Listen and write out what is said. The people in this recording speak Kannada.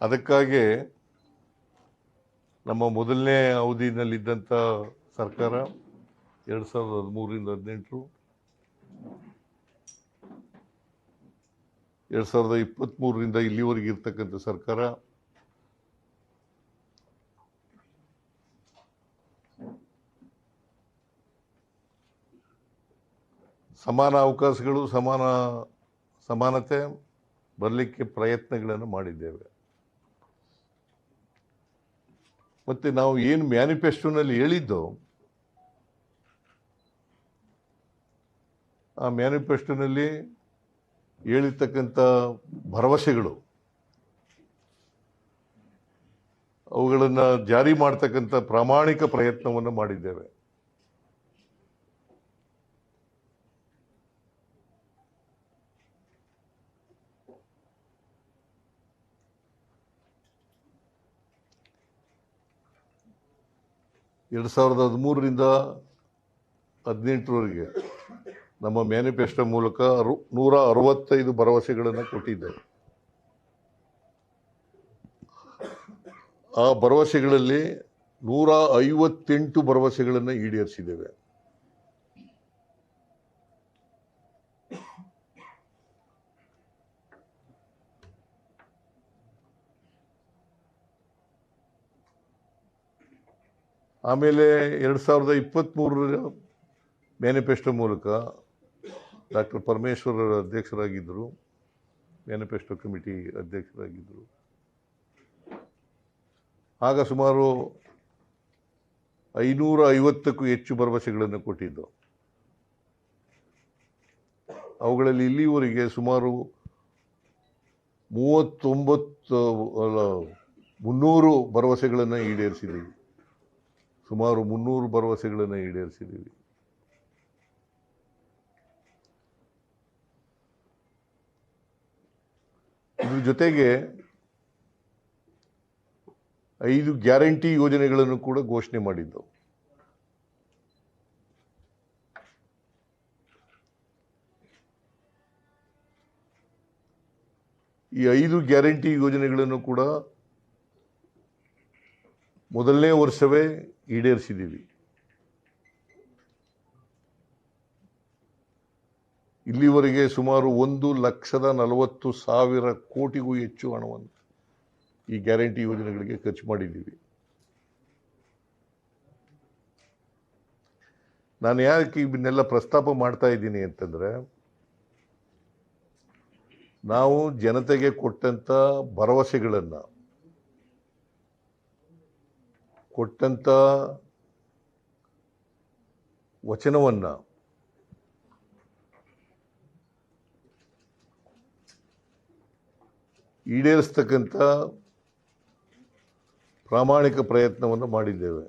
ಅದಕ್ಕಾಗಿ ನಮ್ಮ ಮೊದಲನೇ ಅವಧಿನಲ್ಲಿದ್ದಂಥ ಸರ್ಕಾರ 2013ರಿಂದ 18 2023ರಿಂದ ಇಲ್ಲಿವರೆಗೆ ಇರ್ತಕ್ಕಂಥ ಸರ್ಕಾರ ಸಮಾನ ಅವಕಾಶಗಳು ಸಮಾನತೆ ಬರಲಿಕ್ಕೆ ಪ್ರಯತ್ನಗಳನ್ನು ಮಾಡಿದ್ದೇವೆ. ಮತ್ತು ನಾವು ಏನು ಮ್ಯಾನಿಫೆಸ್ಟೋನಲ್ಲಿ ಹೇಳಿದ್ದೋ ಆ ಮ್ಯಾನಿಫೆಸ್ಟೋನಲ್ಲಿ ಹೇಳಿರ್ತಕ್ಕಂಥ ಭರವಸೆಗಳು ಅವುಗಳನ್ನು ಜಾರಿ ಮಾಡ್ತಕ್ಕಂಥ ಪ್ರಾಮಾಣಿಕ ಪ್ರಯತ್ನವನ್ನು ಮಾಡಿದ್ದೇವೆ. ಎರಡು 2013ರಿಂದ 18ರವರೆಗೆ ನಮ್ಮ ಮ್ಯಾನಿಫೆಸ್ಟೋ ಮೂಲಕ 165 ಭರವಸೆಗಳನ್ನು ಕೊಟ್ಟಿದ್ದೇವೆ. ಆ ಭರವಸೆಗಳಲ್ಲಿ 158 ಭರವಸೆಗಳನ್ನು ಈಡೇರಿಸಿದ್ದೇವೆ. ಆಮೇಲೆ 2023ರ ಮ್ಯಾನಿಫೆಸ್ಟೋ ಮೂಲಕ ಡಾಕ್ಟರ್ ಪರಮೇಶ್ವರ್ ಅಧ್ಯಕ್ಷರಾಗಿದ್ದರು, ಮ್ಯಾನಿಫೆಸ್ಟೋ ಕಮಿಟಿ ಅಧ್ಯಕ್ಷರಾಗಿದ್ದರು. ಆಗ ಸುಮಾರು 550ಕ್ಕೂ ಹೆಚ್ಚು ಭರವಸೆಗಳನ್ನು ಕೊಟ್ಟಿದ್ದು. ಅವುಗಳಲ್ಲಿ ಇಲ್ಲಿವರೆಗೆ ಸುಮಾರು 300 ಭರವಸೆಗಳನ್ನು ಈಡೇರಿಸಿದ್ದೀವಿ. ಸುಮಾರು 300 ಭರವಸೆಗಳನ್ನು ಈಡೇರಿಸಿದ್ದೀವಿ. ಇದ್ರ ಜೊತೆಗೆ 5 ಗ್ಯಾರಂಟಿ ಯೋಜನೆಗಳನ್ನು ಕೂಡ ಘೋಷಣೆ ಮಾಡಿದ್ದು. ಈ 5 ಗ್ಯಾರಂಟಿ ಯೋಜನೆಗಳನ್ನು ಕೂಡ ಮೊದಲನೇ ವರ್ಷವೇ ಈಡೇರಿಸಿದ್ದೀವಿ. ಇಲ್ಲಿವರೆಗೆ ಸುಮಾರು 1,40,000 ಕೋಟಿಗೂ ಹೆಚ್ಚು ಹಣವನ್ನು ಈ ಗ್ಯಾರಂಟಿ ಯೋಜನೆಗಳಿಗೆ ಖರ್ಚು ಮಾಡಿದ್ದೀವಿ. ನಾನು ಯಾಕೆ ಇವನ್ನೆಲ್ಲ ಪ್ರಸ್ತಾಪ ಮಾಡ್ತಾ ಇದ್ದೀನಿ ಅಂತಂದರೆ, ನಾವು ಜನತೆಗೆ ಕೊಟ್ಟಂಥ ಭರವಸೆಗಳನ್ನು, ಕೊಟ್ಟಂಥ ವಚನವನ್ನು ಈಡೇರಿಸ್ತಕ್ಕಂಥ ಪ್ರಾಮಾಣಿಕ ಪ್ರಯತ್ನವನ್ನು ಮಾಡಿದ್ದೇವೆ.